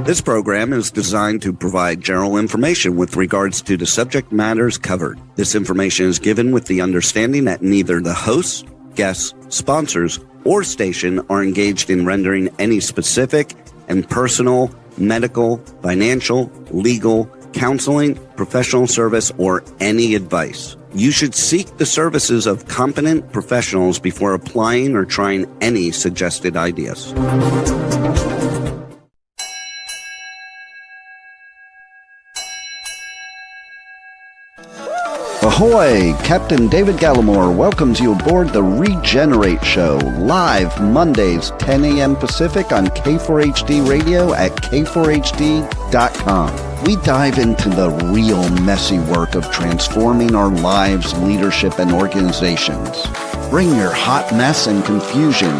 This program is designed to provide general information with regards to the subject matters covered. This information is given with the understanding that neither the hosts, guests, sponsors, or station are engaged in rendering any specific and personal, medical, financial, legal, counseling, professional service, or any advice. You should seek the services of competent professionals before applying or trying any suggested ideas. Ahoy! Captain David Gallimore welcomes you aboard the Regenerate Show, live Mondays, 10 a.m. Pacific on K4HD Radio at k4hd.com. We dive into the real messy work of transforming our lives, leadership, and organizations. Bring your hot mess and confusion.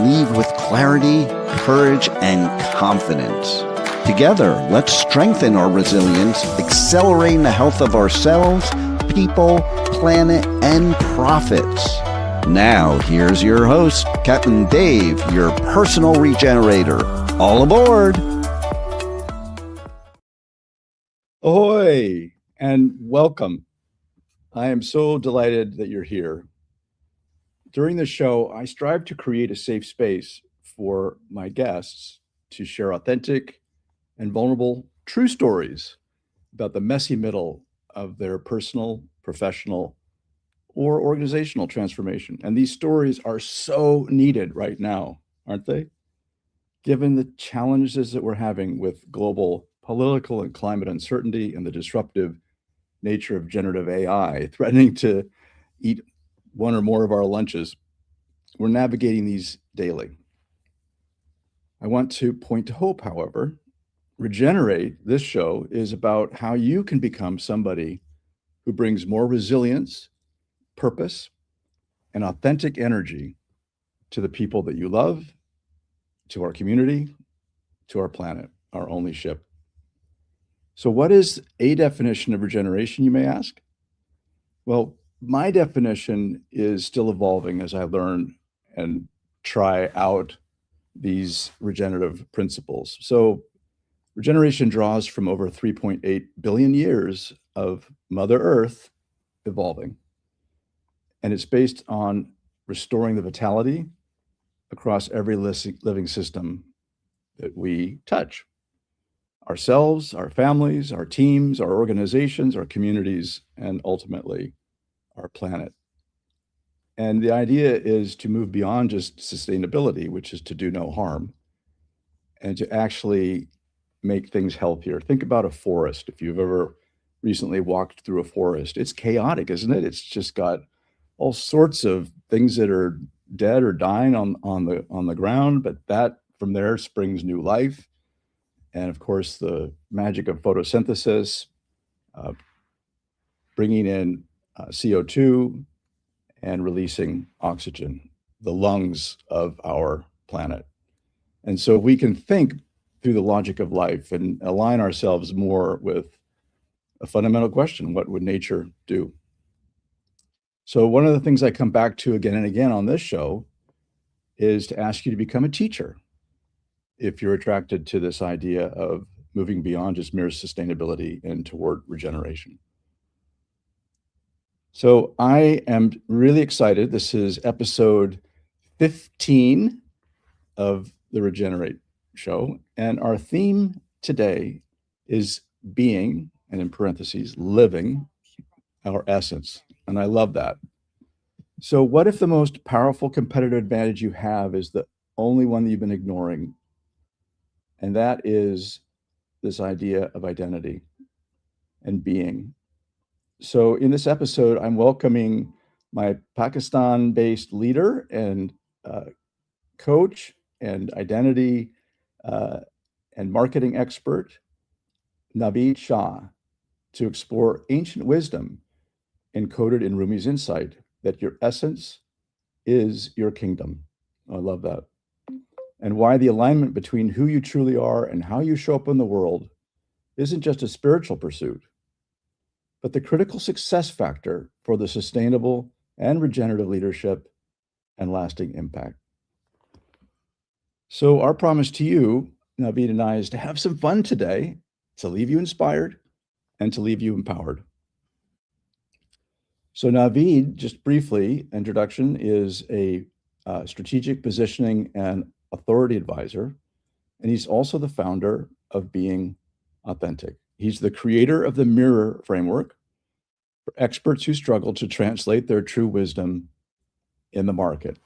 Leave with clarity, courage, and confidence. Together, let's strengthen our resilience, accelerating the health of ourselves, people, planet, and profits. Now, here's your host, Captain Dave, your personal regenerator. All aboard! Ahoy, and welcome. I am so delighted that you're here. During the show, I strive to create a safe space for my guests to share authentic and vulnerable true stories about the messy middle of their personal, professional, or organizational transformation. And these stories are so needed right now, aren't they? Given the challenges that we're having with global political and climate uncertainty and the disruptive nature of generative AI threatening to eat one or more of our lunches, we're navigating these daily. I want to point to hope, however. Regenerate, this show, is about how you can become somebody who brings more resilience, purpose, and authentic energy to the people that you love, to our community, to our planet, our only ship. So what is a definition of regeneration, you may ask? Well, my definition is still evolving as I learn and try out these regenerative principles. So regeneration draws from over 3.8 billion years of Mother Earth evolving. And it's based on restoring the vitality across every living system that we touch. Ourselves, our families, our teams, our organizations, our communities, and ultimately our planet. And the idea is to move beyond just sustainability, which is to do no harm, and to actually make things healthier. Think about a forest. If you've ever recently walked through a forest, it's chaotic, isn't it? It's just got all sorts of things that are dead or dying on the ground, but that from there springs new life. And of course, the magic of photosynthesis, bringing in CO2 and releasing oxygen, the lungs of our planet. And so we can think through the logic of life and align ourselves more with a fundamental question: what would nature do? So one of the things I come back to again and again on this show is to ask you to become a teacher if you're attracted to this idea of moving beyond just mere sustainability and toward regeneration. So I am really excited. This is episode 15 of the Regenerate Show. And our theme today is being, and in parentheses, living our essence. And I love that. So what if the most powerful competitive advantage you have is the only one that you've been ignoring? And that is this idea of identity and being. So in this episode, I'm welcoming my Pakistan-based leader and coach and identity and marketing expert, Naveed Shah, to explore ancient wisdom encoded in Rumi's insight that your essence is your kingdom. I love that. And why the alignment between who you truly are and how you show up in the world isn't just a spiritual pursuit, but the critical success factor for the sustainable and regenerative leadership and lasting impact. So our promise to you Naveed and I is to have some fun today, to leave you inspired and to leave you empowered. So Naveed, just briefly, introduction, is a strategic positioning and authority advisor, and he's also the founder of Being Authentic. He's the creator of the Mirror framework for experts who struggle to translate their true wisdom in the market.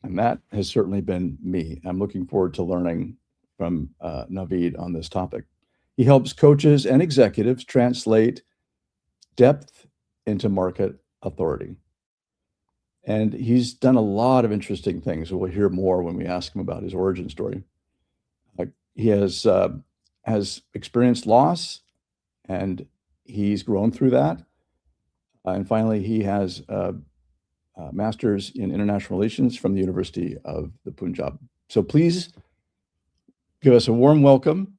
And that has certainly been me. I'm looking forward to learning from Naveed on this topic. He helps coaches and executives translate depth into market authority. And he's done a lot of interesting things. We'll hear more when we ask him about his origin story. He has experienced loss, and he's grown through that. And finally, he has a master's in international relations from the University of the Punjab. So please give us a warm welcome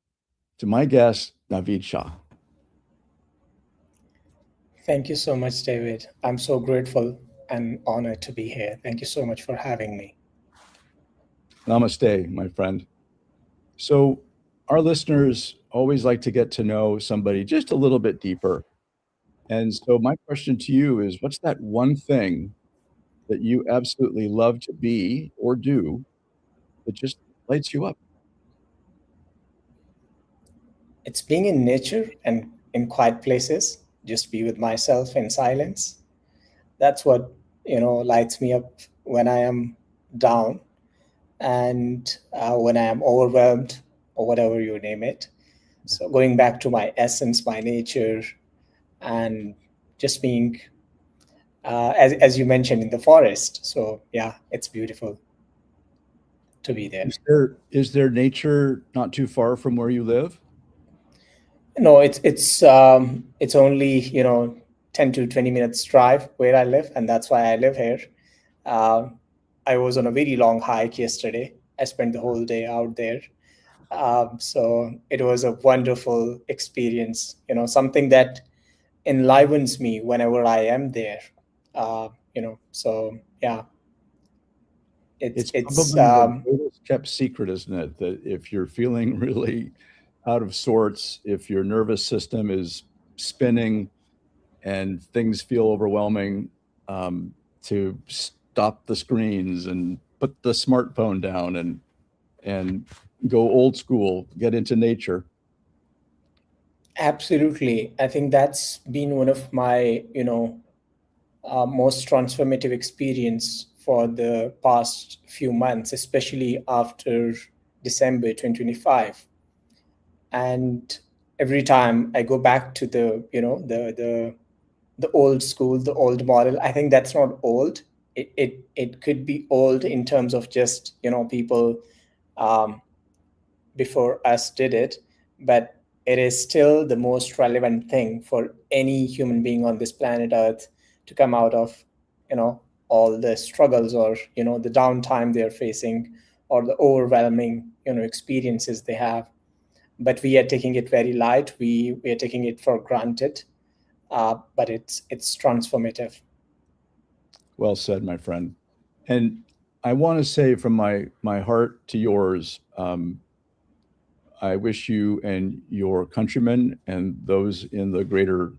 to my guest, Naveed Shah. Thank you so much, David. I'm so grateful and honored to be here. Thank you so much for having me. Namaste, my friend. So our listeners always like to get to know somebody just a little bit deeper. And so my question to you is, what's that one thing that you absolutely love to be or do that just lights you up? It's being in nature and in quiet places, just be with myself in silence. That's what, lights me up when I am down and when I am overwhelmed or whatever you name it. So going back to my essence, my nature, and just being, as you mentioned, in the forest. So yeah, it's beautiful to be there. Is there nature not too far from where you live? No, it's only 10 to 20 minutes drive where I live, and that's why I live here. Um, I was on a very long hike yesterday. I spent the whole day out there. So it was a wonderful experience. Something that enlivens me whenever I am there. So yeah, It's it's probably the greatest kept secret, isn't it? That if you're feeling really out of sorts, if your nervous system is spinning and things feel overwhelming, to stop the screens and put the smartphone down and go old school, get into nature. absolutely. I think that's been one of my most transformative experience for the past few months, especially after December 2025. And every time I go back to the old school, the old model, I think that's not old. It could be old in terms of just people um, before us did it, but it is still the most relevant thing for any human being on this planet Earth to come out of, all the struggles or, the downtime they're facing or the overwhelming, experiences they have. But we are taking it very light. We are taking it for granted, but it's transformative. Well said, my friend. And I want to say from my heart to yours, I wish you and your countrymen and those in the greater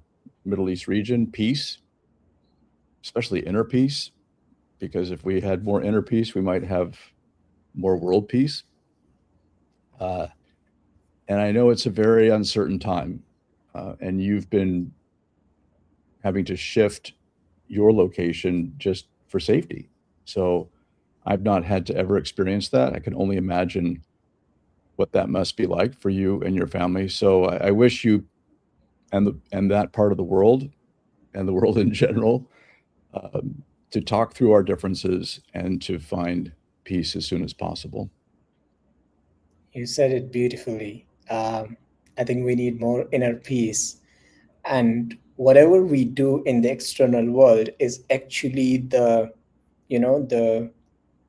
Middle East region peace, especially inner peace, because if we had more inner peace, we might have more world peace. Uh, and I know it's a very uncertain time, and you've been having to shift your location just for safety. So I've not had to ever experience that. I can only imagine what that must be like for you and your family. So I wish you and that part of the world and the world in general, to talk through our differences and to find peace as soon as possible. You said it beautifully. I think we need more inner peace, and whatever we do in the external world is actually you know the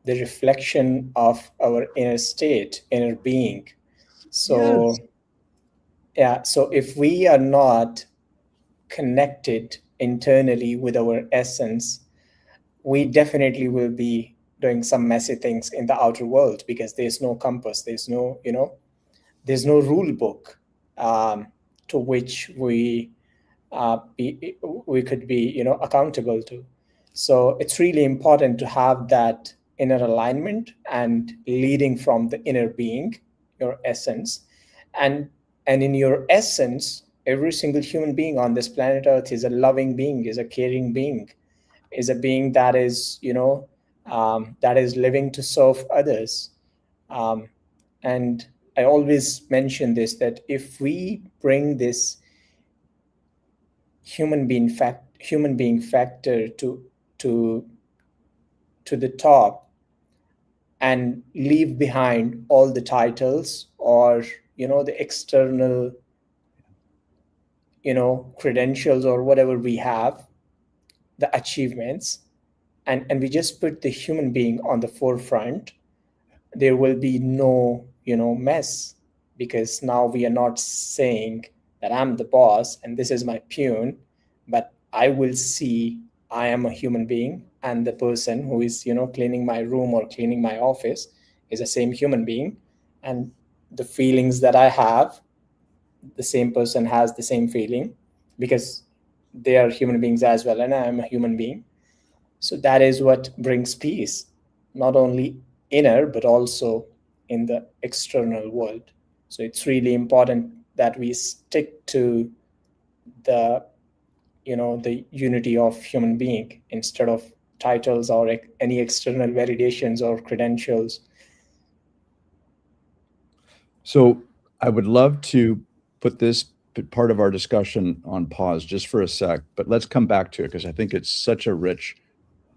the reflection of our inner state, inner being. Yes. So yeah, so if we are not connected internally with our essence, we definitely will be doing some messy things in the outer world because there's no compass, there's no there's no rule book to which we could be accountable to. So it's really important to have that inner alignment and leading from the inner being, your essence. And in your essence, every single human being on this planet Earth is a loving being, is a caring being, is a being that is that is living to serve others. And I always mention this, that if we bring this human being factor to the top and leave behind all the titles or the external credentials or whatever we have, the achievements, and we just put the human being on the forefront, there will be no mess, because now we are not saying that I'm the boss and this is my peon, but I will see I am a human being, and the person who is cleaning my room or cleaning my office is the same human being, and the feelings that I have, the same person has the same feeling, because they are human beings as well and I am a human being. So that is what brings peace, not only inner, but also in the external world. So it's really important that we stick to the, the unity of human being instead of titles or any external validations or credentials. So I would love to put this part of our discussion on pause just for a sec, but let's come back to it because I think it's such a rich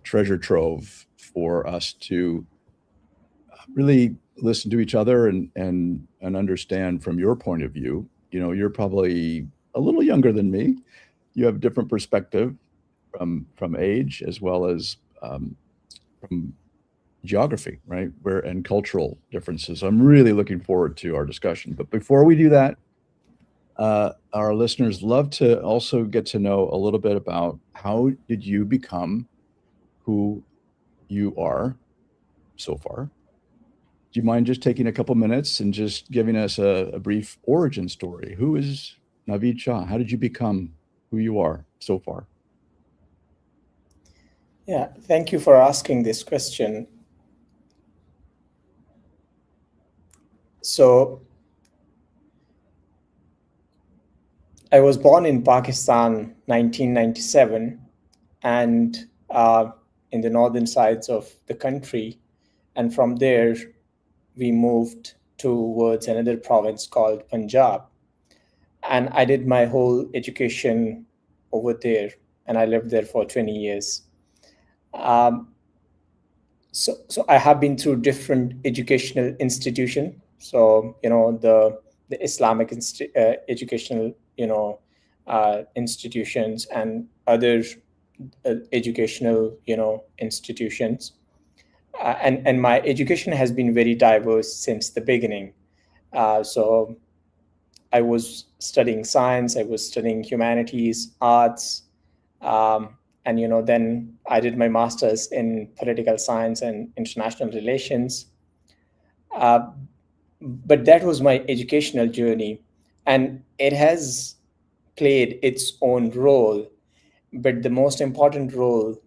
treasure trove for us to really listen to each other and understand from your point of view. You're probably a little younger than me. You have a different perspective from age as well as from geography, right? And cultural differences. I'm really looking forward to our discussion. But before we do that, our listeners love to also get to know a little bit about how did you become who you are so far. Do you mind just taking a couple minutes and just giving us a brief origin story? Who is Naveed Shah? How did you become who you are so far? Yeah, thank you for asking this question. So I was born in Pakistan, 1997, and in the northern sides of the country. And from there, we moved towards another province called Punjab. And I did my whole education over there, and I lived there for 20 years. So I have been through different educational institutions. So the Islamic educational institutions and other educational institutions, and my education has been very diverse since the beginning. So I was studying science, I was studying humanities, arts, and then I did my master's in political science and international relations. But that was my educational journey, and it has played its own role. But the most important role,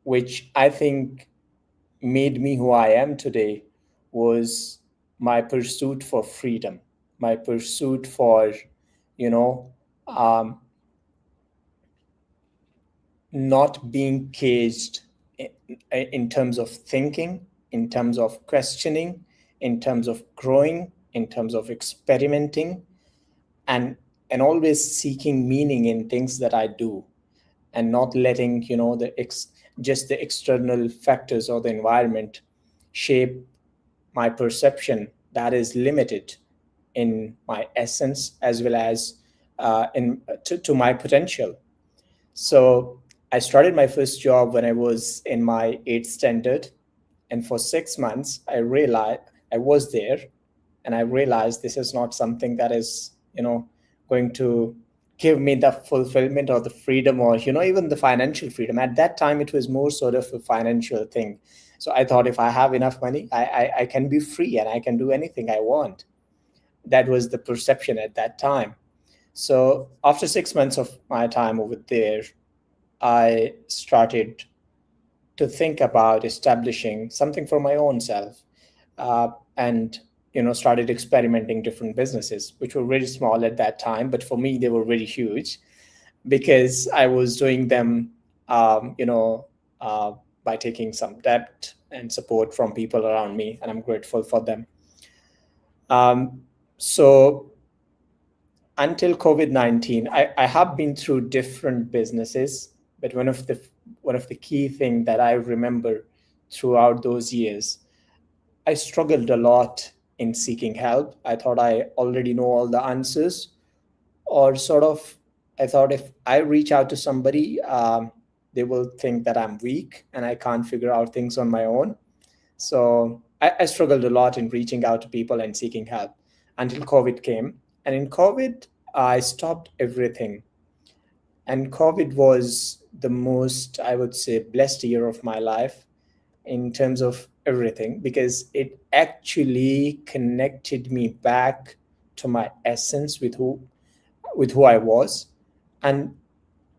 which I think made me who I am today, was my pursuit for freedom, my pursuit for, um, not being caged in terms of thinking, in terms of questioning, in terms of growing, in terms of experimenting, and always seeking meaning in things that I do, and not letting just the external factors or the environment shape my perception that is limited in my essence as well as to my potential. So I started my first job when I was in my 8th standard, and for 6 months I realized I was there, and I realized this is not something that is going to give me the fulfillment or the freedom, or even the financial freedom. At that time it was more sort of a financial thing. So I thought, if I have enough money, I can be free and I can do anything I want. That was the perception at that time. So after 6 months of my time over there, I started to think about establishing something for my own self, and started experimenting different businesses, which were very small at that time, but for me they were very huge, because I was doing them, um, you know, uh, by taking some debt and support from people around me, and I'm grateful for them. So until COVID-19, I have been through different businesses, but one of the key thing that I remember throughout those years, I struggled a lot in seeking help. I thought I already know all the answers, or sort of, I thought if I reach out to somebody, they will think that I'm weak and I can't figure out things on my own. So I struggled a lot in reaching out to people and seeking help until COVID came. And in COVID, I stopped everything. And COVID was the most, I would say, blessed year of my life in terms of everything, because it actually connected me back to my essence, with who I was. And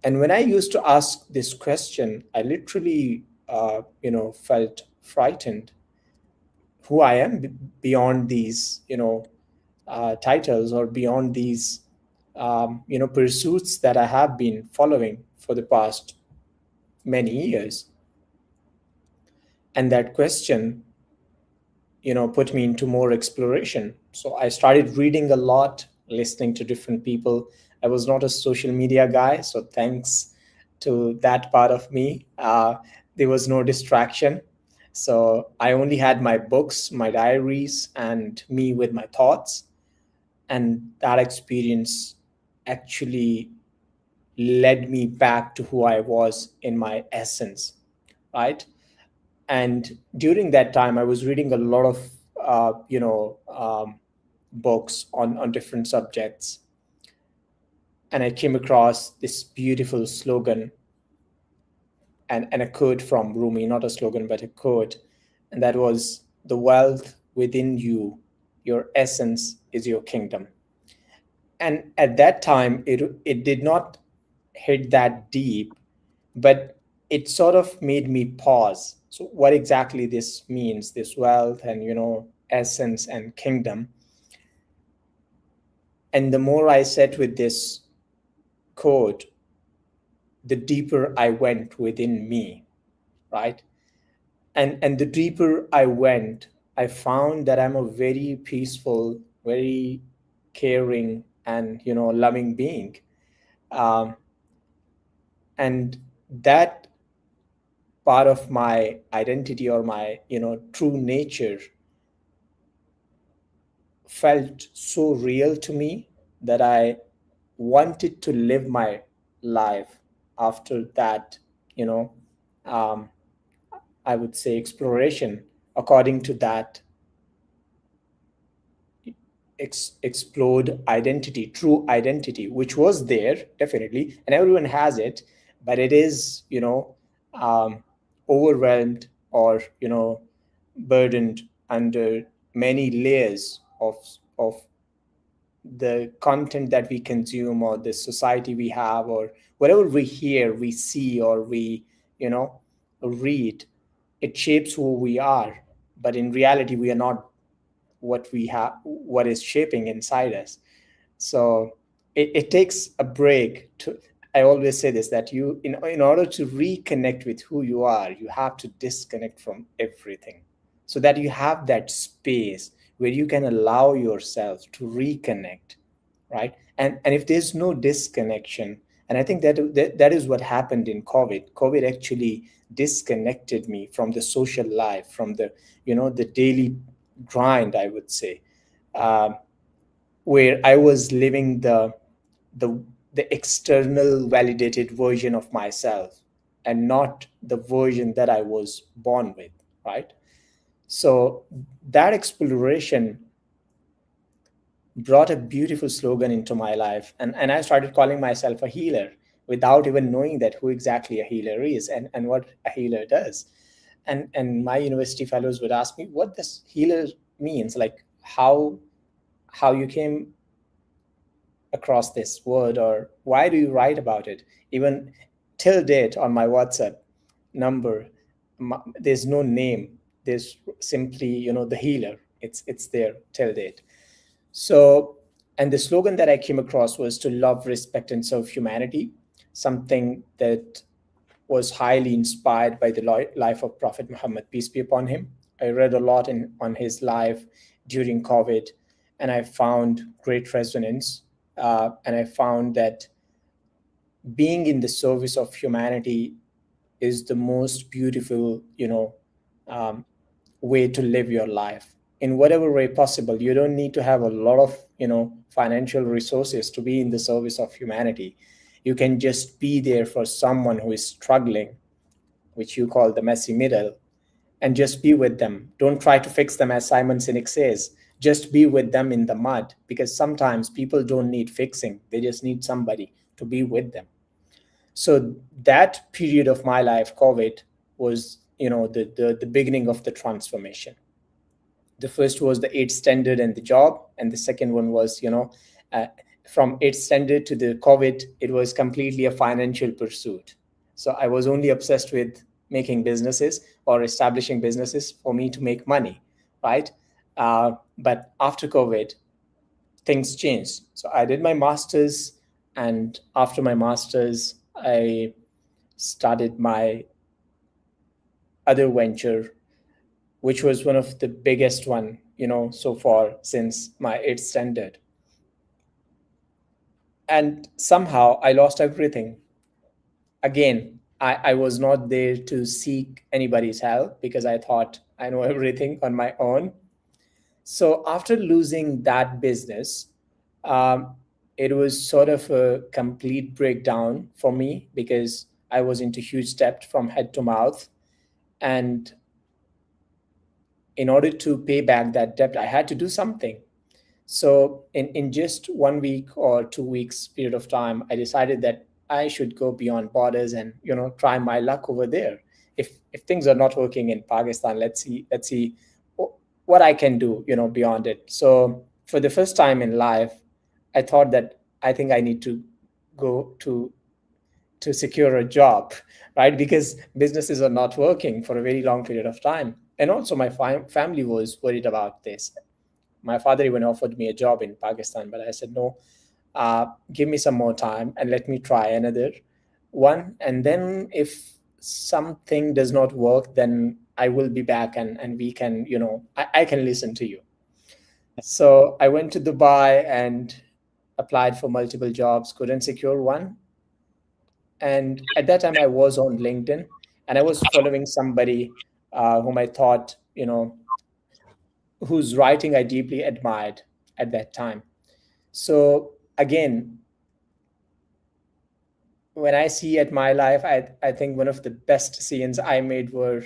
and when I used to ask this question, I literally felt frightened, who I am beyond these titles, or beyond these pursuits that I have been following for the past many years. And that question put me into more exploration. So I started reading a lot, listening to different people. I was not a social media guy, so thanks to that part of me, there was no distraction. So I only had my books, my diaries, and me with my thoughts. And that experience actually led me back to who I was in my essence, right? And during that time, I was reading a lot of books on different subjects, and I came across this beautiful slogan, and a quote from Rumi, not a slogan but a quote, and that was, "The wealth within you, your essence is your kingdom." And at that time, it did not hit that deep, but it sort of made me pause. So what exactly this means, this wealth and essence and kingdom? And the more I sat with this quote, the deeper I went within me, right? And the deeper I went, I found that I'm a very peaceful, very caring, and loving being. um, and that part of my identity, or my true nature, felt so real to me that I wanted to live my life after that, you know um, I would say, exploration, according to that explored identity, true identity, which was there definitely, and everyone has it, but it is um, overwhelmed, or burdened under many layers of the content that we consume, or the society we have, or whatever we hear, we see, or we you know read. It shapes who we are, but in reality we are not what is shaping inside us. So it takes a break to, I always say this, that in order to reconnect with who you are, you have to disconnect from everything, so that you have that space where you can allow yourself to reconnect, right? And if there's no disconnection, and I think that is what happened in COVID actually disconnected me from the social life, from the daily grind, I would say, um, where I was living the the external validated version of myself, and not the version that I was born with, right? So that exploration brought a beautiful slogan into my life. And I started calling myself a healer without even knowing that who exactly a healer is and what a healer does. And my university fellows would ask me what this healer means, like how you came across this word, or why do you write about it. Even till date on my WhatsApp number, there's no name, there's simply, the healer. It's there till date. So, and the slogan that I came across was to love, respect, and serve humanity, something that was highly inspired by the life of Prophet Muhammad, peace be upon him. I read a lot on his life during COVID, and I found great resonance. And I found that being in the service of humanity is the most beautiful, um, way to live your life in whatever way possible. You don't need to have a lot of, financial resources to be in the service of humanity. You can just be there for someone who is struggling, which you call the messy middle, and just be with them. Don't try to fix them, as Simon Sinek says. Just be with them in the mud, because sometimes people don't need fixing, they just need somebody to be with them. So that period of my life, COVID, was, the beginning of the transformation. The first was the eighth standard and the job, and the second one was, uh, from eighth standard to the COVID, it was completely a financial pursuit. So I was only obsessed with making businesses or establishing businesses for me to make money, right? But after COVID, things changed. So I did my master's, and after my master's, I started my other venture, which was one of the biggest one, so far since my eighth standard. And somehow I lost everything. Again, I was not there to seek anybody's help because I thought I know everything on my own. So after losing that business, um, it was sort of a complete breakdown for me because I was into huge debt from head to mouth. And in order to pay back that debt, I had to do something. So in just 1 week or 2 weeks period of time, I decided that I should go beyond borders and try my luck over there. If things are not working in Pakistan, let's see what I can do beyond it. So for the first time in life, I thought that I think I need to go to secure a job, right? Because businesses are not working for a very long period of time. And also, my family was worried about this. My father even offered me a job in Pakistan, but I said, no, give me some more time and let me try another one. And then if something does not work, then I will be back and we can, I can listen to you. So I went to Dubai and applied for multiple jobs, couldn't secure one. And at that time, I was on LinkedIn and I was following somebody whom I thought, whose writing I deeply admired at that time. So again, when I see at my life, I think one of the best decisions I made were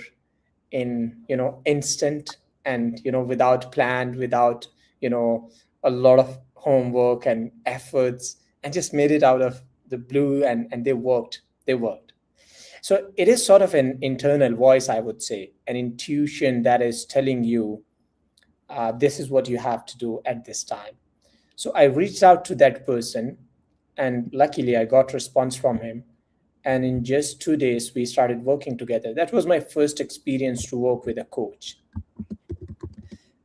in, instant and, without plan, without, a lot of homework and efforts, and just made it out of the blue, and they worked. They worked. So it is sort of an internal voice, I would say, an intuition that is telling you this is what you have to do at this time. So I reached out to that person, and luckily I got response from him. And in just 2 days, we started working together. That was my first experience to work with a coach.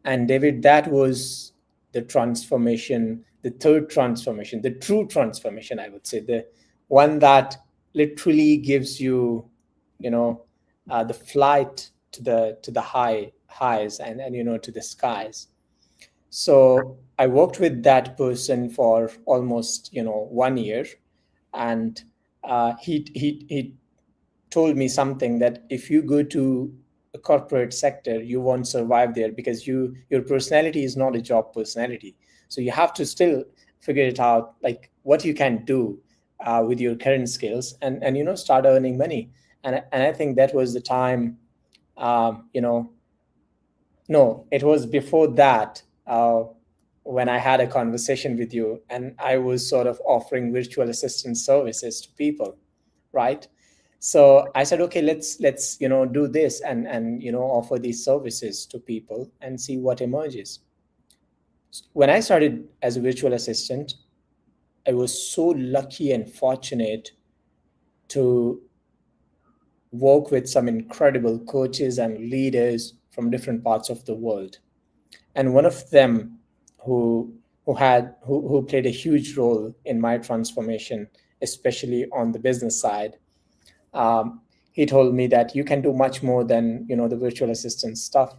And David, that was the transformation, the third transformation, the true transformation, I would say, the one that literally gives you, the flight to the highs and to the skies. So I worked with that person for almost 1 year, and he told me something that if you go to a corporate sector, you won't survive there because your personality is not a job personality. So you have to still figure it out, like what you can do with your current skills, and start earning money. And I think that was the time. um, you know no, it was before that. when I had a conversation with you and I was sort of offering virtual assistant services to people, right? So I said, okay, let's do this and offer these services to people and see what emerges. When I started as a virtual assistant, I was so lucky and fortunate to work with some incredible coaches and leaders from different parts of the world. And one of them who who played a huge role in my transformation, especially on the business side, um, he told me that you can do much more than the virtual assistant stuff.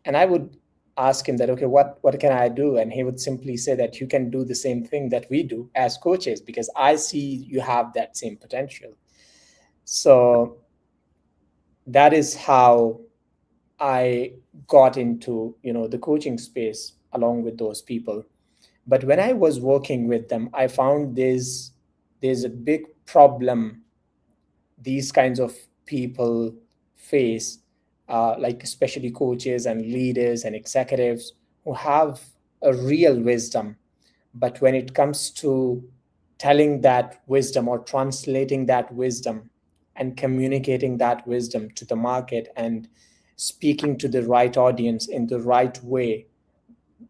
And I would ask him that, okay, what can I do? And he would simply say that you can do the same thing that we do as coaches, because I see you have that same potential. So that is how I got into the coaching space along with those people. But when I was working with them, I found there's a big problem these kinds of people face, like especially coaches and leaders and executives who have a real wisdom. But when it comes to telling that wisdom or translating that wisdom and communicating that wisdom to the market and speaking to the right audience in the right way,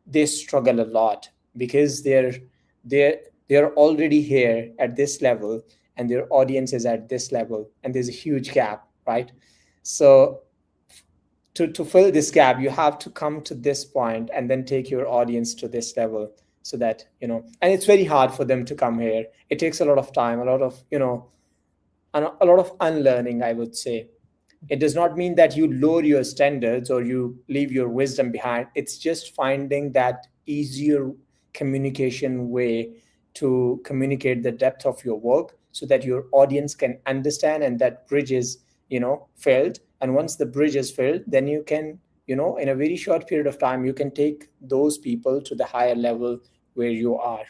they struggle a lot because they're they're already here at this level and their audience is at this level and there's a huge gap, right? So to fill this gap, you have to come to this point and then take your audience to this level, so that and it's very hard for them to come here. It takes a lot of time, a lot of a lot of unlearning, I would say. It does not mean that you lower your standards or you leave your wisdom behind. It's just finding that easier communication way to communicate the depth of your work so that your audience can understand, and that bridge is filled. And once the bridge is filled, then you can in a very short period of time, you can take those people to the higher level where you are.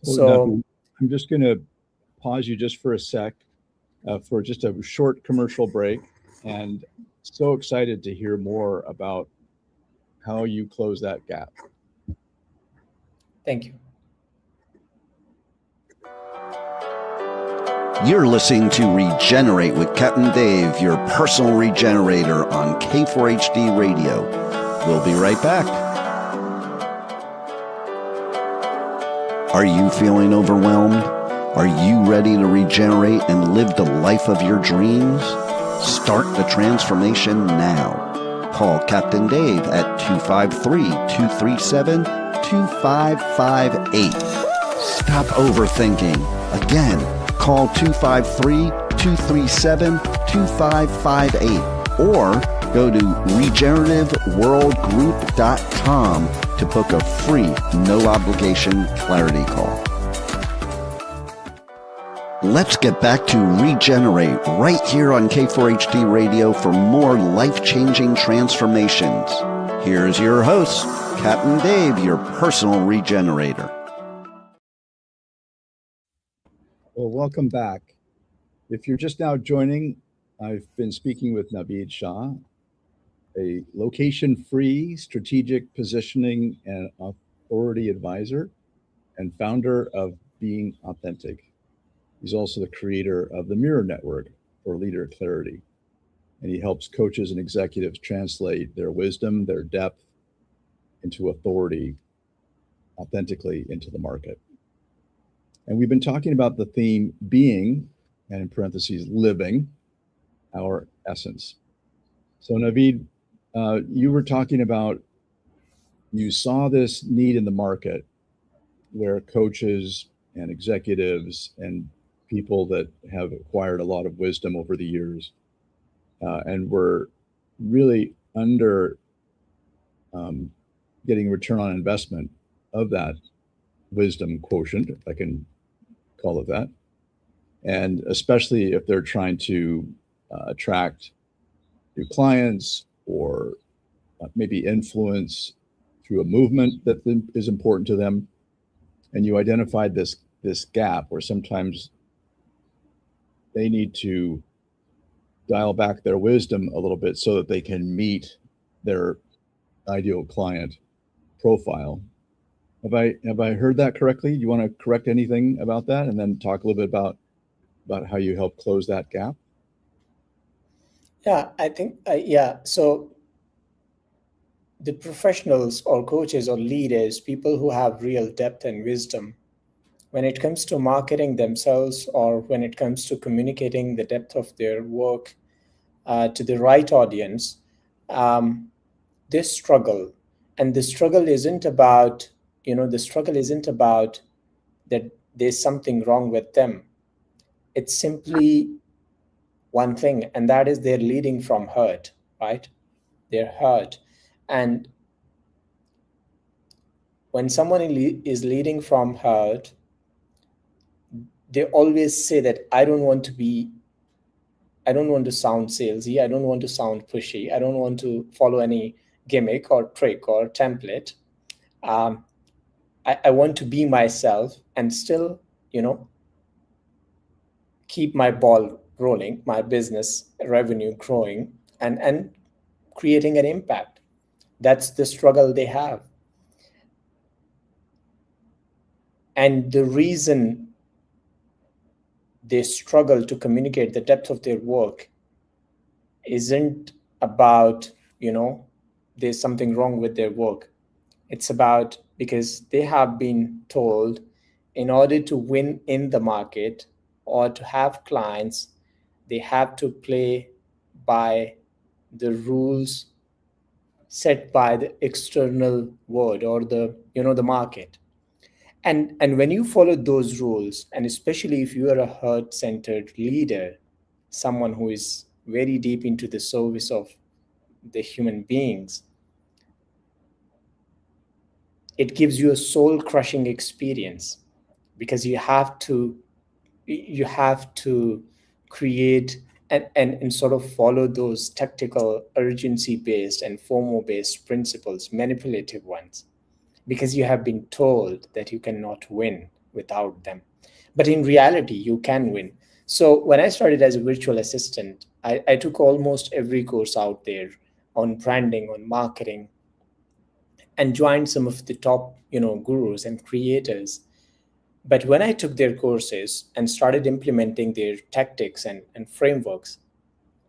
So I'm just going to pause you just for a sec, for just a short commercial break, and so excited to hear more about how you close that gap. thank you. You're listening to Regenerate with Captain Dave, your personal regenerator on K4HD Radio. We'll be right back. Are you feeling overwhelmed? Are you ready to regenerate and live the life of your dreams? Start the transformation now. Call Captain Dave at 253-237-2558. Stop overthinking. Again, call 253-237-2558 or go to regenerativeworldgroup.com to book a free, no-obligation clarity call. Let's get back to Regenerate right here on K4HD Radio for more life-changing transformations. Here's your host, Captain Dave, your personal regenerator. Well, welcome back. If you're just now joining, I've been speaking with Naveed Shah, a location-free strategic positioning and authority advisor and founder of Being Authentic. He's also the creator of the Mirror Network for Leader Clarity, and he helps coaches and executives translate their wisdom, their depth into authority authentically into the market. And we've been talking about the theme being, and in parentheses, living our essence. So Naveed, you were talking about, you saw this need in the market where coaches and executives and people that have acquired a lot of wisdom over the years and were really under getting return on investment of that wisdom quotient, if I can call it that. And especially if they're trying to attract new clients or maybe influence through a movement that is important to them. And you identified this gap where sometimes they need to dial back their wisdom a little bit so that they can meet their ideal client profile. Have I heard that correctly? You want to correct anything about that, and then talk a little bit about how you help close that gap? Yeah, I think, yeah. So the professionals or coaches or leaders, people who have real depth and wisdom, when it comes to marketing themselves or when it comes to communicating the depth of their work to the right audience, um, they struggle. And the struggle isn't about, the struggle isn't about that there's something wrong with them. It's simply one thing, and that is they're leading from hurt, right? They're hurt. And when someone is leading from hurt, they always say that I don't want to sound salesy, I don't want to sound pushy, I don't want to follow any gimmick or trick or template. um, I want to be myself and still, you know, keep my ball rolling, my business revenue growing, and creating an impact. That's the struggle they have. And the reason they struggle to communicate the depth of their work isn't about, there's something wrong with their work. It's about because they have been told in order to win in the market or to have clients, they have to play by the rules set by the external world or the market. And when you follow those rules, and especially if you are a heart centered leader, someone who is very deep into the service of the human beings, it gives you a soul crushing experience because you have to create and sort of follow those tactical urgency based and FOMO based principles, manipulative ones, because you have been told that you cannot win without them. But in reality, you can win. So when I started as a virtual assistant, I took almost every course out there on branding, on marketing, and joined some of the top, gurus and creators. But when I took their courses and started implementing their tactics and frameworks,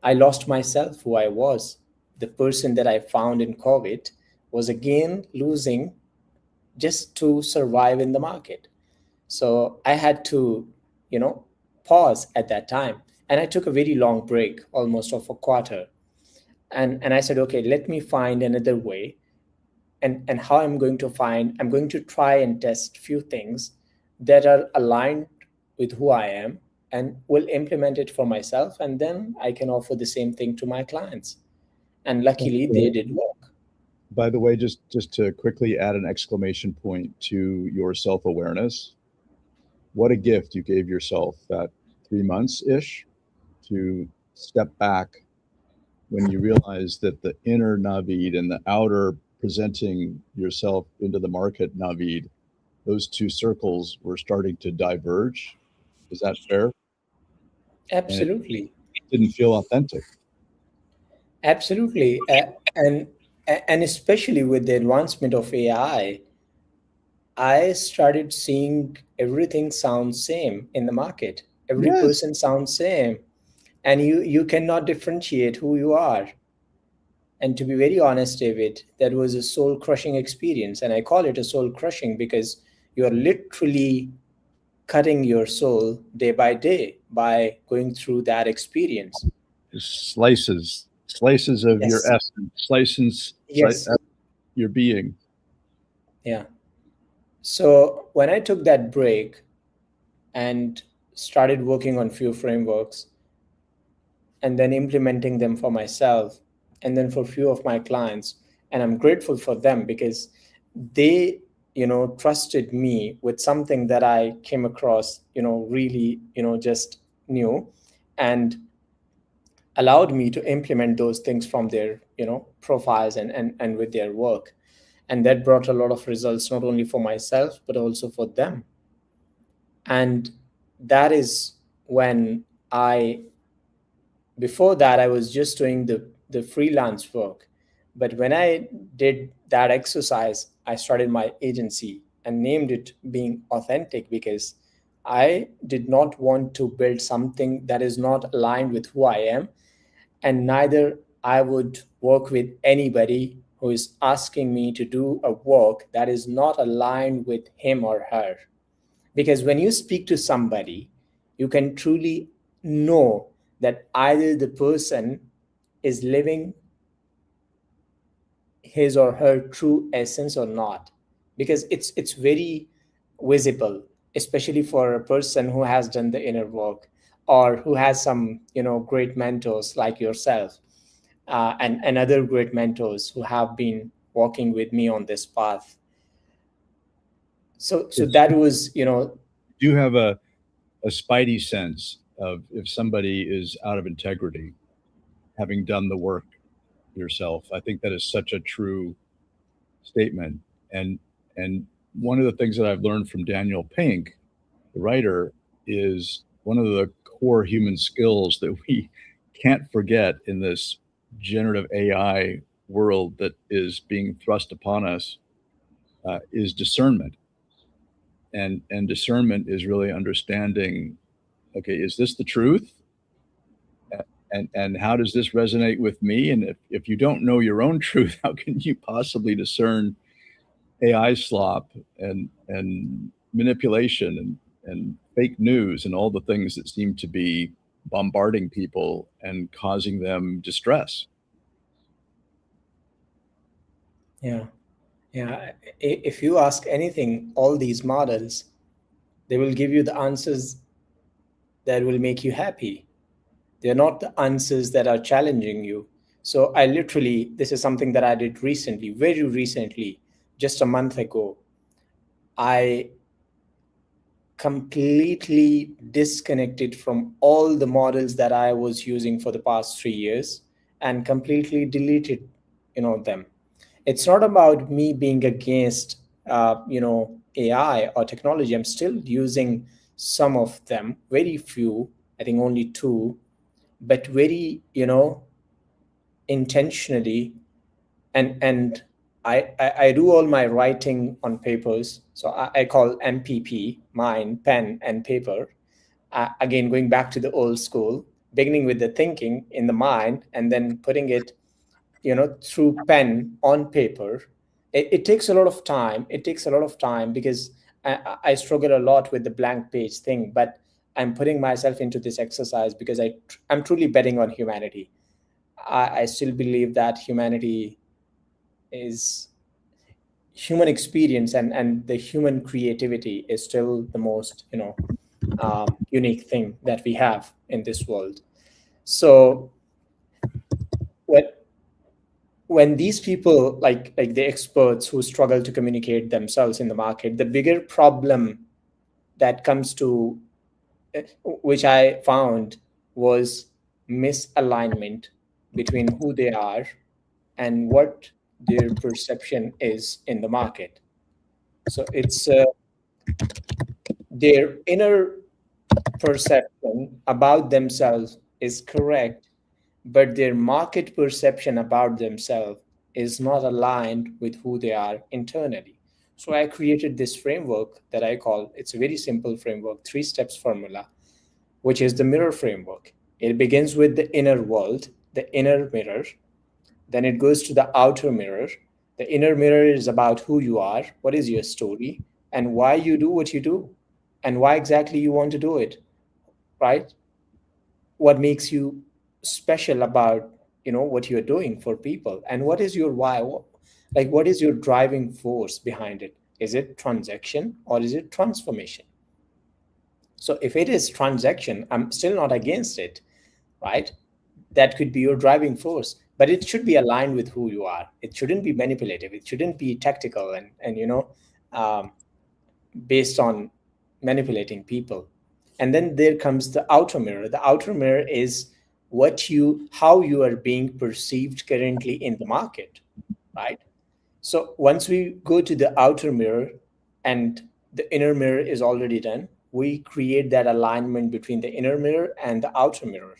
I lost myself, who I was. The person that I found in COVID was again losing just to survive in the market. So I had to, you know, pause at that time. And I took a very long break, almost of a quarter. And I said, okay, let me find another way. And how I'm going to try and test few things that are aligned with who I am and will implement it for myself. And then I can offer the same thing to my clients. And luckily they did work. By the way, just to quickly add an exclamation point to your self-awareness, what a gift you gave yourself that 3 months ish to step back when you realize that the inner Naveed and the outer presenting yourself into the market Naveed, those two circles were starting to diverge. Is that fair? And it Absolutely. didn't feel authentic. Absolutely. And especially with the advancement of AI, I started seeing everything sounds same in the market. Every Yes. person sounds same, and you cannot differentiate who you are. And to be very honest, David, that was a soul crushing experience, and I call it a soul crushing because you are literally cutting your soul day by day by going through that experience. Slices of your Yes. essence, Yes. your being. Yeah. So when I took that break and started working on few frameworks and then implementing them for myself and then for few of my clients, and I'm grateful for them because they, trusted me with something that I came across, really, just new, and allowed me to implement those things from their, profiles and with their work. And that brought a lot of results not only for myself but also for them. And that is when I before that I was just doing the freelance work. But when I did that exercise, I started my agency and named it being authentic, because I did not want to build something that is not aligned with who I am, and neither I would work with anybody who is asking me to do a work that is not aligned with him or her. Because when you speak to somebody, you can truly know that either the person is living his or her true essence or not, because it's very visible, especially for a person who has done the inner work, or who has some great mentors like yourself, and other great mentors who have been walking with me on this path. So It's, that was do you have a spidey sense of if somebody is out of integrity, having done the work yourself? I think that is such a true statement. And one of the things that I've learned from Daniel Pink, the writer, is one of the core human skills that we can't forget in this generative AI world that is being thrust upon us, is discernment. And discernment is really understanding, okay, is this the truth? And how does this resonate with me? And if you don't know your own truth, how can you possibly discern AI slop and manipulation and fake news and all the things that seem to be bombarding people and causing them distress? yeah, yeah. If you ask anything, all these models, they will give you the answers that will make you happy. They're not the answers that are challenging you. So I literally, this is something that I did recently, very recently, just a month ago. I completely disconnected from all the models that I was using for the past 3 years, and completely deleted, them. It's not about me being against, AI or technology. I'm still using some of them, very few, I think only two, but very, intentionally. And I do all my writing on papers, so I call MPP mine, pen and paper. Again, going back to the old school, beginning with the thinking in the mind and then putting it, through pen on paper. It takes a lot of time. It takes a lot of time because I struggle a lot with the blank page thing, but I'm putting myself into this exercise because I'm truly betting on humanity. I still believe that humanity is human experience, and the human creativity is still the most unique thing that we have in this world. So when these people, like the experts who struggle to communicate themselves in the market, the bigger problem that comes to, which I found, was misalignment between who they are and what their perception is in the market. So it's their inner perception about themselves is correct, but their market perception about themselves is not aligned with who they are internally. So I created this framework that I call, it's a very simple framework, 3 steps formula, which is the mirror framework. It begins with the inner world, the inner mirror. Then it goes to the outer mirror. The inner mirror is about who you are, what is your story, and why you do what you do, and why exactly you want to do it, right? What makes you special about what you're doing for people, and what is your why? Like, what is your driving force behind it? Is it transaction or is it transformation? So if it is transaction, I'm still not against it, right? That could be your driving force, but it should be aligned with who you are. It shouldn't be manipulative. It shouldn't be tactical and um, based on manipulating people. And then there comes the outer mirror. The outer mirror is how you are being perceived currently in the market, right? So once we go to the outer mirror and the inner mirror is already done, we create that alignment between the inner mirror and the outer mirror.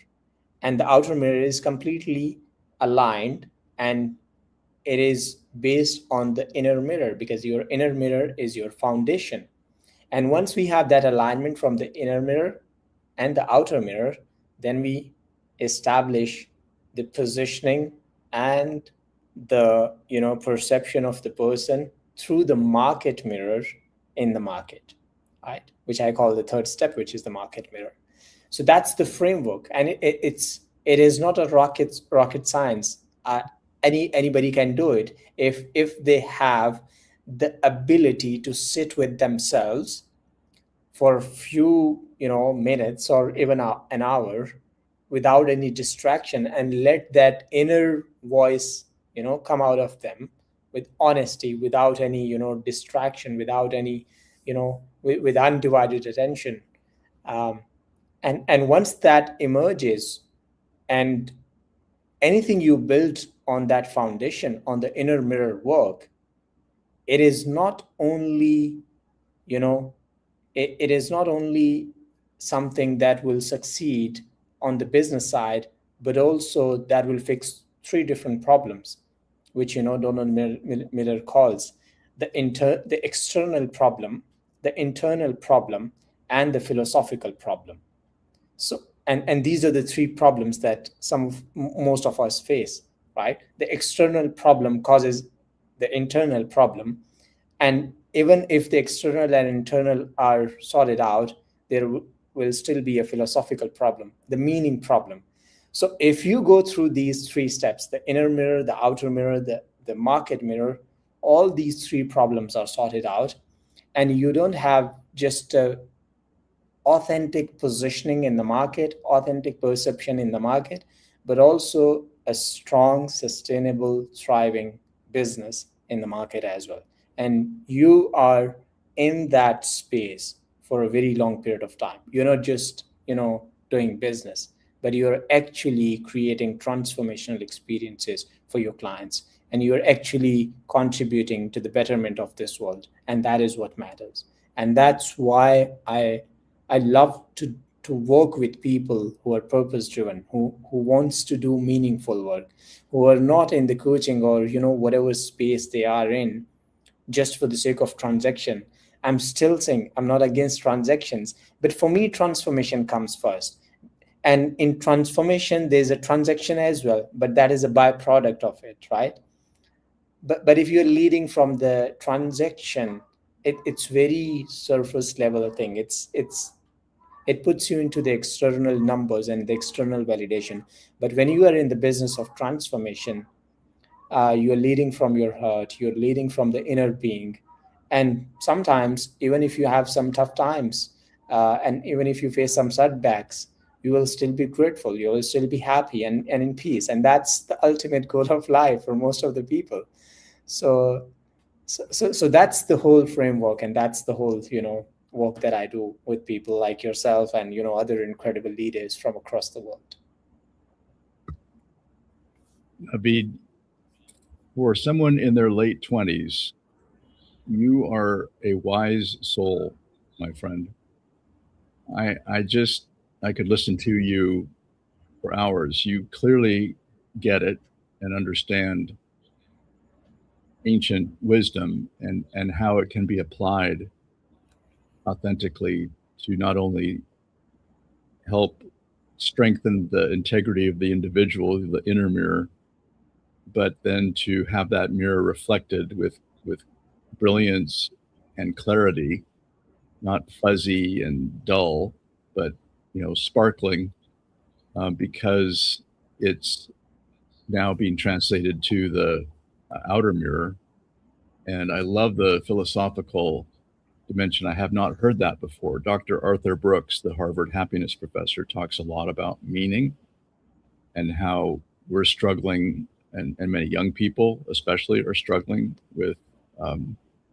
And the outer mirror is completely aligned, and it is based on the inner mirror, because your inner mirror is your foundation. And once we have that alignment from the inner mirror and the outer mirror, then we establish the positioning and the perception of the person through the market mirror in the market, right? Which I call the third step, which is the market mirror. So that's the framework, and it is not a rocket science. Anybody can do it if they have the ability to sit with themselves for a few minutes or even an hour without any distraction, and let that inner voice come out of them with honesty, without any distraction, without any with undivided attention. um, and once that emerges, and anything you build on that foundation, on the inner mirror work, it is not only you know it is not only something that will succeed on the business side, but also that will fix three different problems, which Donald Miller calls the external problem, the internal problem, and the philosophical problem. So, and these are the three problems that most of us face, right? The external problem causes the internal problem, and even if the external and internal are sorted out, there will still be a philosophical problem, the meaning problem. So if you go through these three steps, the inner mirror, the outer mirror, the market mirror, all these three problems are sorted out, and you don't have just a authentic positioning in the market, authentic perception in the market, but also a strong, sustainable, thriving business in the market as well. And you are in that space for a very long period of time. You're not just, doing business, but you're actually creating transformational experiences for your clients. And you're actually contributing to the betterment of this world. And that is what matters. And that's why I love to work with people who are purpose driven, who wants to do meaningful work, who are not in the coaching or whatever space they are in just for the sake of transaction. I'm still saying I'm not against transactions, but for me transformation comes first. And in transformation there's a transaction as well, but that is a byproduct of it, right? But if you're leading from the transaction, it's very surface level thing. It puts you into the external numbers and the external validation. But when you are in the business of transformation, you're leading from your heart, you're leading from the inner being. And sometimes, even if you have some tough times, and even if you face some setbacks, you will still be grateful, you will still be happy and in peace. And that's the ultimate goal of life for most of the people. So so that's the whole framework, and that's the whole work that I do with people like yourself and other incredible leaders from across the world. Naveed, for someone in their late 20s, you are a wise soul, my friend. I could listen to you for hours. You clearly get it and understand ancient wisdom and how it can be applied authentically to not only help strengthen the integrity of the individual, the inner mirror, but then to have that mirror reflected with brilliance and clarity, not fuzzy and dull, but sparkling, because it's now being translated to the outer mirror. And I love the philosophical dimension. I have not heard that before. Dr. Arthur Brooks, the Harvard happiness professor, talks a lot about meaning and how we're struggling, and many young people especially are struggling with a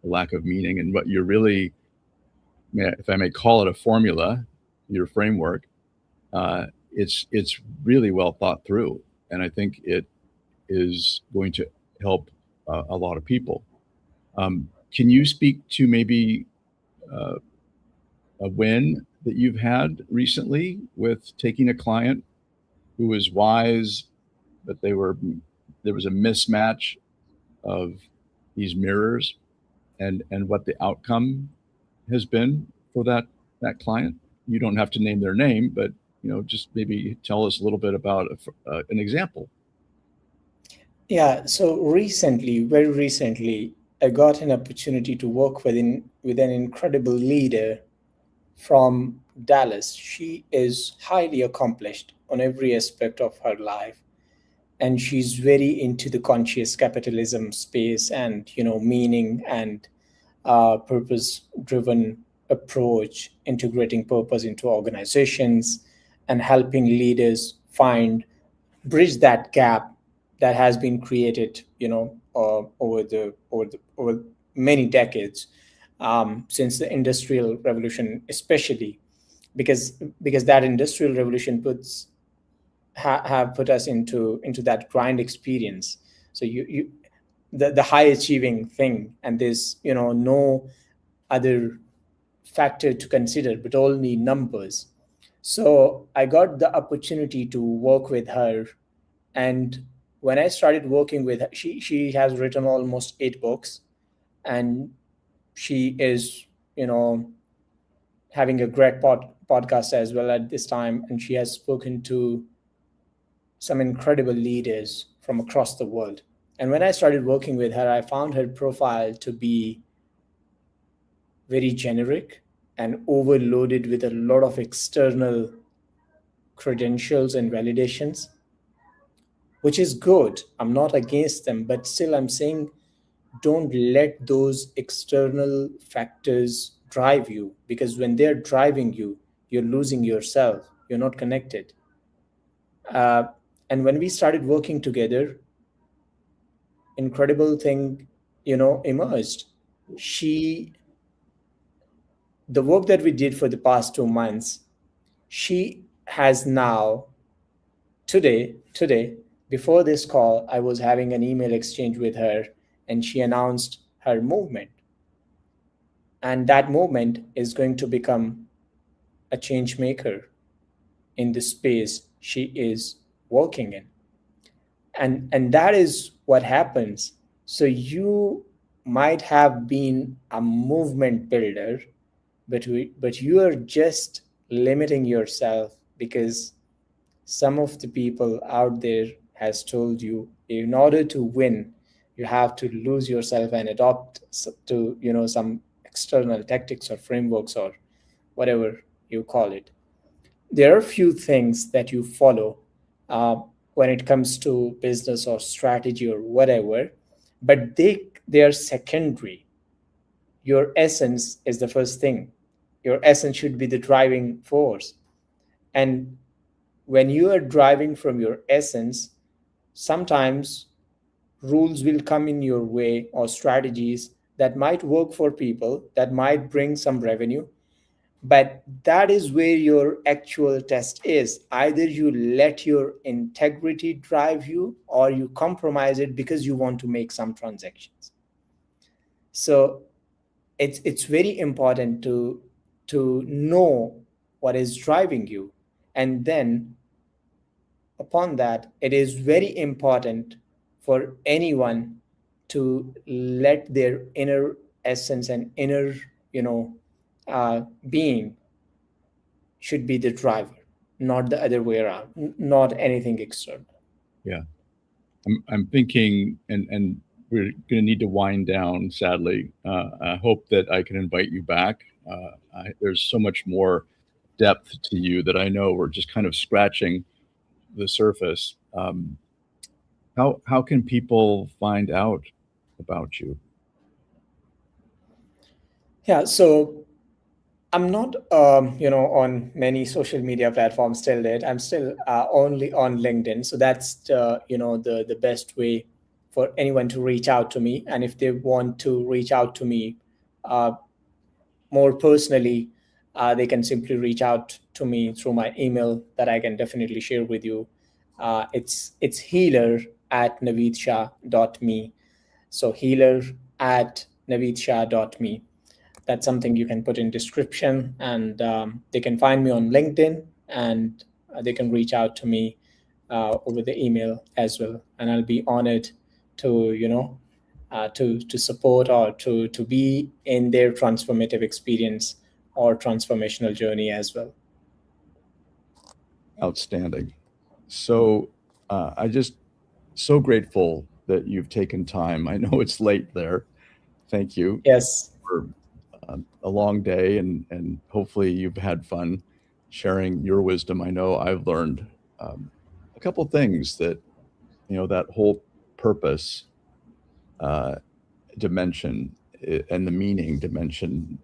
lack of meaning. And what you're really, if I may call it a formula, your framework, it's really well thought through. And I think it is going to help a lot of people. Can you speak to maybe a win that you've had recently with taking a client who was wise, but there was a mismatch of these mirrors and what the outcome has been for that client? You don't have to name their name, but just maybe tell us a little bit about an example. Yeah, so very recently, I got an opportunity to work with an incredible leader from Dallas. She is highly accomplished on every aspect of her life, and she's very into the conscious capitalism space and meaning and purpose-driven approach, integrating purpose into organizations and helping leaders bridge that gap that has been created, over many decades, since the industrial revolution, especially because that industrial revolution have put us into that grind experience. So the high achieving thing, and there's no other factor to consider but only numbers. So I got the opportunity to work with her, and when I started working with her, she has written almost 8 books, and she is having a great podcast as well at this time, and she has spoken to some incredible leaders from across the world. And when I started working with her, I found her profile to be very generic and overloaded with a lot of external credentials and validations, which is good. I'm not against them, but still, I'm saying don't let those external factors drive you, because when they're driving you, you're losing yourself, you're not connected. Uh, and when we started working together, incredible thing emerged. She The work that we did for the past 2 months, she has now, today, before this call, I was having an email exchange with her, and she announced her movement, and that movement is going to become a change maker in the space she is working in. And that is what happens. So you might have been a movement builder, but you are just limiting yourself, because some of the people out there has told you, in order to win, you have to lose yourself and adopt to some external tactics or frameworks or whatever you call it. There are few things that you follow uh, when it comes to business or strategy or whatever, but they are secondary. Your essence is the first thing. Your essence should be the driving force. And when you are driving from your essence, sometimes rules will come in your way, or strategies that might work for people, that might bring some revenue, but that is where your actual test is. Either you let your integrity drive you, or you compromise it because you want to make some transactions. So it's very important to know what is driving you, and then upon that, it is very important for anyone to let their inner essence and inner being should be the driver, not the other way around, not anything external. Yeah, I'm thinking, and we're going to need to wind down, sadly. I hope that I can invite you back. There's so much more depth to you that I know we're just kind of scratching the surface. How can people find out about you? Yeah, so I'm not, on many social media platforms till date. I'm still only on LinkedIn. So that's the best way for anyone to reach out to me. And if they want to reach out to me uh, more personally, they can simply reach out to me through my email that I can definitely share with you. It's healer@naveedshah.me. So healer@naveedshah.me. That's something you can put in description, and they can find me on LinkedIn, and they can reach out to me over the email as well, and I'll be honored to to support or to be in their transformative experience or transformational journey as well. Outstanding. So I just so grateful that you've taken time. I know it's late there. Thank you. Yes. For a long day, and hopefully you've had fun sharing your wisdom. I know I've learned a couple things that, that whole purpose dimension and the meaning dimension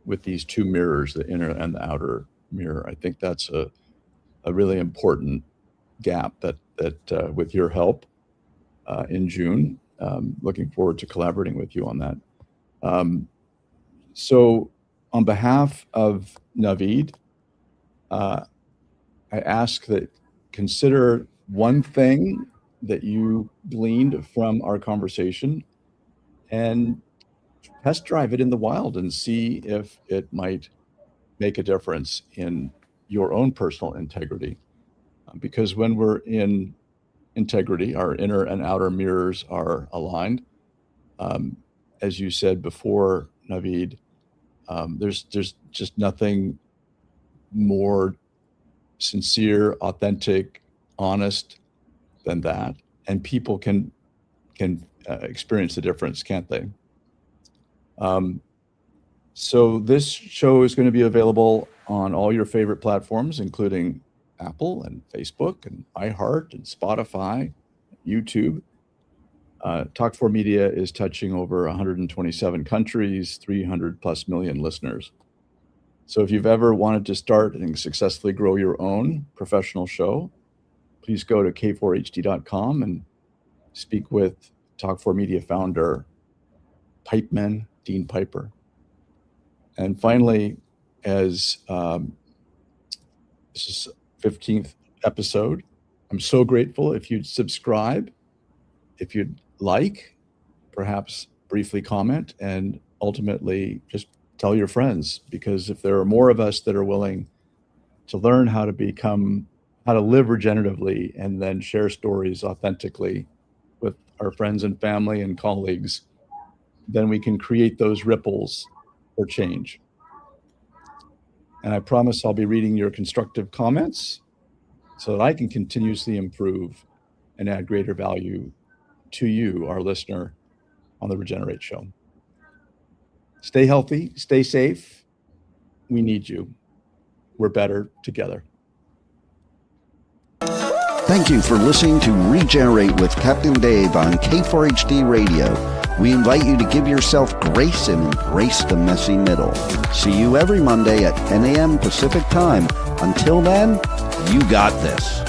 with these two mirrors, the inner and the outer mirror. I think that's a really important gap that with your help in June, looking forward to collaborating with you on that. So on behalf of Naveed, I ask that consider one thing that you gleaned from our conversation and test drive it in the wild and see if it might make a difference in your own personal integrity. Because when we're in integrity, our inner and outer mirrors are aligned. As you said before, Naveed, there's just nothing more sincere, authentic, honest than that. And people can experience the difference, can't they? So this show is going to be available on all your favorite platforms, including Apple and Facebook and iHeart and Spotify, YouTube. Talk4 Media is touching over 127 countries, 300 plus million listeners. So if you've ever wanted to start and successfully grow your own professional show, please go to k4hd.com and speak with Talk4 Media founder, Pipeman, Dean Piper. And finally, as this is 15th episode, I'm so grateful if you'd subscribe, if you'd like, perhaps briefly comment, and ultimately just tell your friends, because if there are more of us that are willing to learn how to live regeneratively and then share stories authentically with our friends and family and colleagues, then we can create those ripples for change. And I promise I'll be reading your constructive comments so that I can continuously improve and add greater value to you, our listener, on the Regenerate Show. Stay healthy, stay safe. We need you. We're better together. Thank you for listening to Regenerate with Captain Dave on K4HD Radio. We invite you to give yourself grace and embrace the messy middle. See you every Monday at 10 a.m. Pacific Time. Until then, you got this.